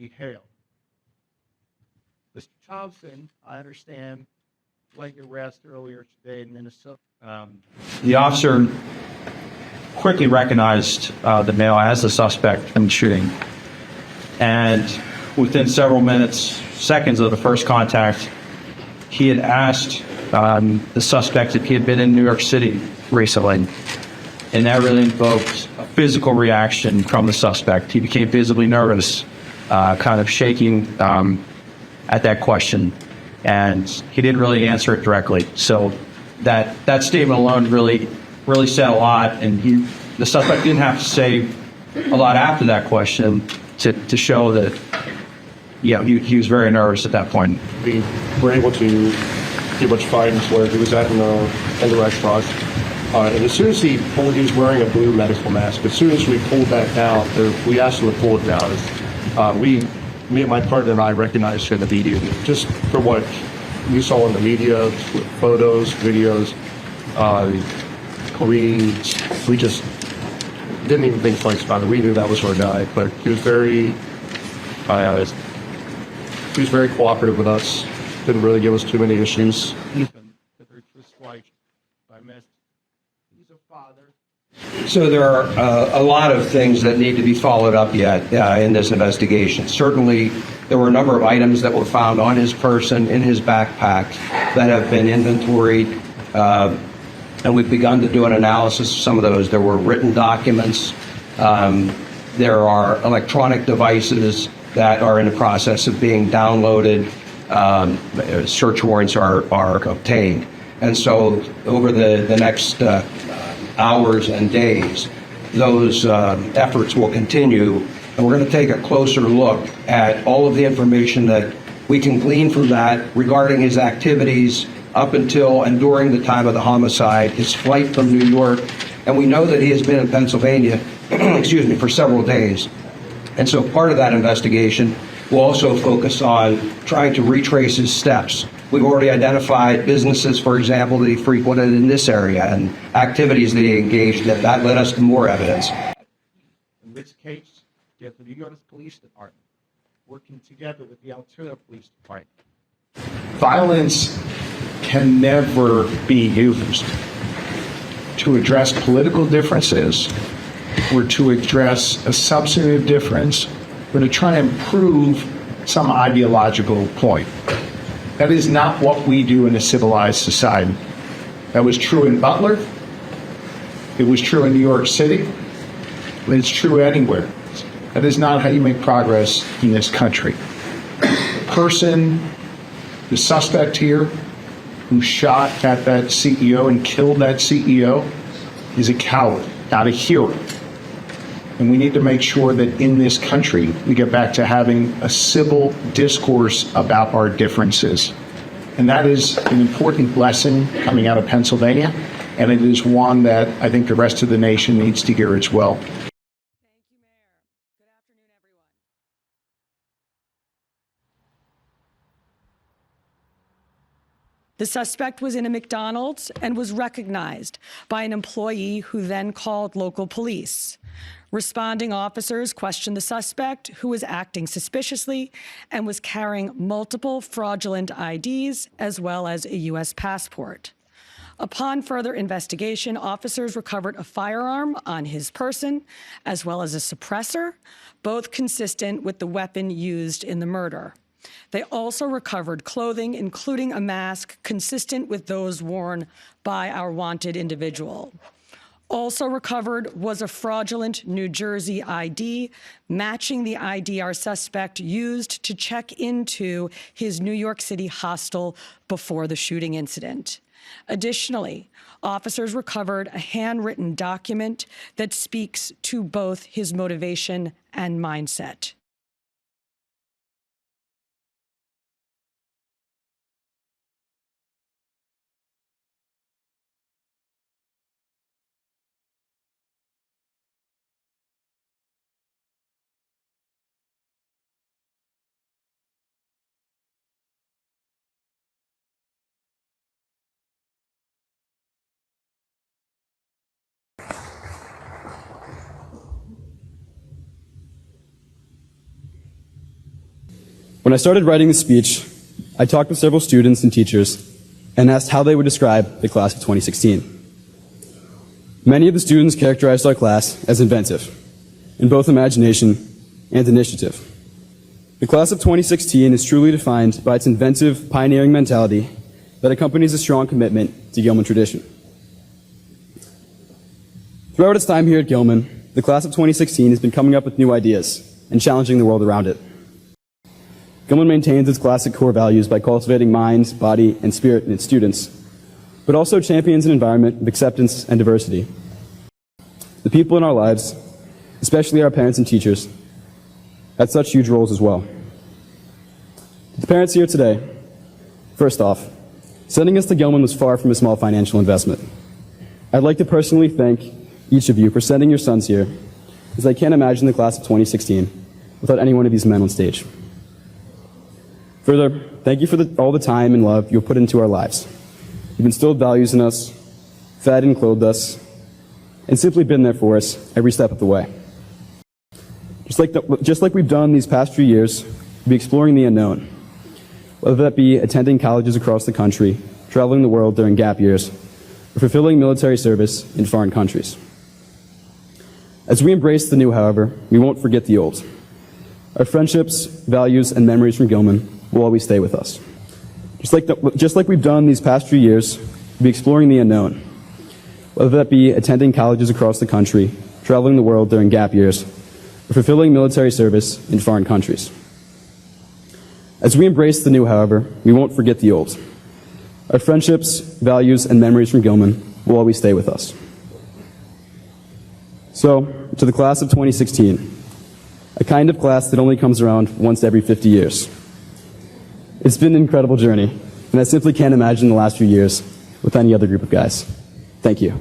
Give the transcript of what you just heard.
be hailed. Mr. Thompson, I understand, laid your arrest earlier today in Minnesota. The officer quickly recognized the male as the suspect in the shooting. And within several seconds of the first contact, he had asked the suspect if he had been in New York City recently. And that really invoked a physical reaction from the suspect. He became visibly nervous, kind of shaking at that question. And he didn't really answer it directly. So that statement alone really said a lot. And the suspect didn't have to say a lot after that question to show that, he was very nervous at that point. We were able to pretty much find where he was at in the restaurant. And as soon as he was wearing a blue medical mask. As soon as we pulled that down, we asked him to pull it down. Me and my partner and I recognized him immediately, just for what we saw in the media, photos, videos, we just didn't even think twice about it. We knew that was our guy, but he was very cooperative with us. Didn't really give us too many issues. He's a father. So there are a lot of things that need to be followed up yet in this investigation. Certainly, there were a number of items that were found on his person, in his backpack, that have been inventoried, and we've begun to do an analysis of some of those. There were written documents. There are electronic devices that are in the process of being downloaded. Search warrants are obtained. And so over the next hours and days, those efforts will continue. And we're going to take a closer look at all of the information that we can glean from that regarding his activities up until and during the time of the homicide, his flight from New York. And we know that he has been in Pennsylvania, for several days. And so part of that investigation will also focus on trying to retrace his steps. We've already identified businesses, for example, that he frequented in this area and activities that he engaged in. That led us to more evidence. In this case, you have the New York Police Department working together with the Altoona Police Department. Violence can never be used to address political differences or to address a substantive difference, but to try and improve some ideological point. That is not what we do in a civilized society. That was true in Butler. It was true in New York City. It's true anywhere. That is not how you make progress in this country. The suspect here who shot at that CEO and killed that CEO is a coward, not a hero. And we need to make sure that in this country, we get back to having a civil discourse about our differences. And that is an important lesson coming out of Pennsylvania. And it is one that I think the rest of the nation needs to hear as well. Thank you, Mayor. Good afternoon, everyone. The suspect was in a McDonald's and was recognized by an employee who then called local police. Responding officers questioned the suspect, who was acting suspiciously and was carrying multiple fraudulent IDs as well as a U.S. passport. Upon further investigation, officers recovered a firearm on his person as well as a suppressor, both consistent with the weapon used in the murder. They also recovered clothing, including a mask consistent with those worn by our wanted individual. Also recovered was a fraudulent New Jersey ID, matching the ID our suspect used to check into his New York City hostel before the shooting incident. Additionally, officers recovered a handwritten document that speaks to both his motivation and mindset. When I started writing the speech, I talked with several students and teachers and asked how they would describe the class of 2016. Many of the students characterized our class as inventive, in both imagination and initiative. The class of 2016 is truly defined by its inventive, pioneering mentality that accompanies a strong commitment to Gilman tradition. Throughout its time here at Gilman, the class of 2016 has been coming up with new ideas and challenging the world around it. Gilman maintains its classic core values by cultivating mind, body, and spirit in its students, but also champions an environment of acceptance and diversity. The people in our lives, especially our parents and teachers, had such huge roles as well. The parents here today, first off, sending us to Gilman was far from a small financial investment. I'd like to personally thank each of you for sending your sons here, as I can't imagine the class of 2016 without any one of these men on stage. Further, thank you for all the time and love you've put into our lives. You've instilled values in us, fed and clothed us, and simply been there for us every step of the way. Just like we've done these past few years, we'll be exploring the unknown, whether that be attending colleges across the country, traveling the world during gap years, or fulfilling military service in foreign countries. As we embrace the new, however, we won't forget the old. Our friendships, values, and memories from Gilman will always stay with us. Just like we've done these past few years, we'll be exploring the unknown, whether that be attending colleges across the country, traveling the world during gap years, or fulfilling military service in foreign countries. As we embrace the new, however, we won't forget the old. Our friendships, values, and memories from Gilman will always stay with us. So, to the class of 2016, a kind of class that only comes around once every 50 years. It's been an incredible journey, and I simply can't imagine the last few years with any other group of guys. Thank you.